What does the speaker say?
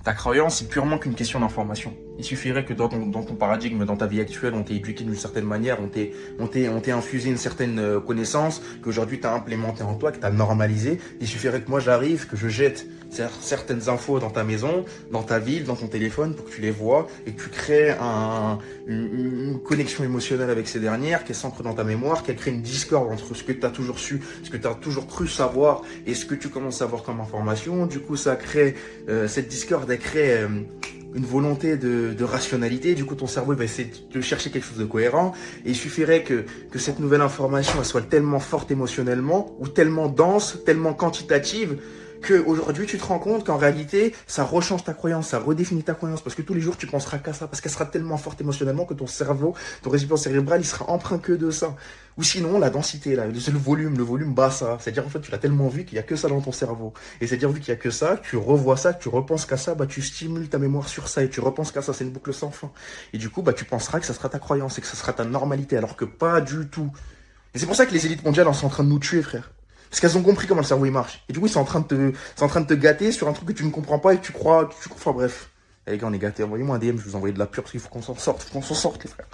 Ta croyance, c'est purement qu'une question d'information. Il suffirait que dans ton paradigme, dans ta vie actuelle, on t'ait éduqué d'une certaine manière, on t'ait infusé une certaine connaissance, qu'aujourd'hui tu as implémenté en toi, que tu as normalisé. Il suffirait que moi j'arrive, que je jette certaines infos dans ta maison, dans ta ville, dans ton téléphone, pour que tu les vois et que tu crées une connexion émotionnelle avec ces dernières, qu'elles s'ancrent dans ta mémoire, qu'elles créent une discorde entre ce que tu as toujours su, ce que tu as toujours cru savoir et ce que tu commences à voir comme information. Du coup, ça crée cette discorde, elle crée une volonté de rationalité. Du coup, ton cerveau il va essayer de chercher quelque chose de cohérent. Et il suffirait que cette nouvelle information elle soit tellement forte émotionnellement ou tellement dense, tellement quantitative qu'aujourd'hui, tu te rends compte qu'en réalité, ça rechange ta croyance, ça redéfinit ta croyance. Parce que tous les jours, tu penseras qu'à ça. Parce qu'elle sera tellement forte émotionnellement que ton cerveau, ton récipient cérébral, il sera empreint que de ça. Ou sinon, la densité, là, c'est le volume bas ça. C'est-à-dire, en fait, tu l'as tellement vu qu'il y a que ça dans ton cerveau. Et c'est-à-dire, vu qu'il y a que ça, que tu revois ça, que tu repenses qu'à ça, bah, tu stimules ta mémoire sur ça et tu repenses qu'à ça. C'est une boucle sans fin. Et du coup, bah, tu penseras que ça sera ta croyance et que ça sera ta normalité. Alors que pas du tout. Et c'est pour ça que les élites mondiales sont en train de nous tuer, frère. Parce qu'elles ont compris comment le cerveau il marche. Et du coup, c'est en train de te gâter sur un truc que tu ne comprends pas et que enfin bref. Eh, les gars, on est gâtés. Envoyez-moi un DM, je vous envoie de la pure parce qu'il faut qu'on s'en sorte. Faut qu'on s'en sorte, les frères.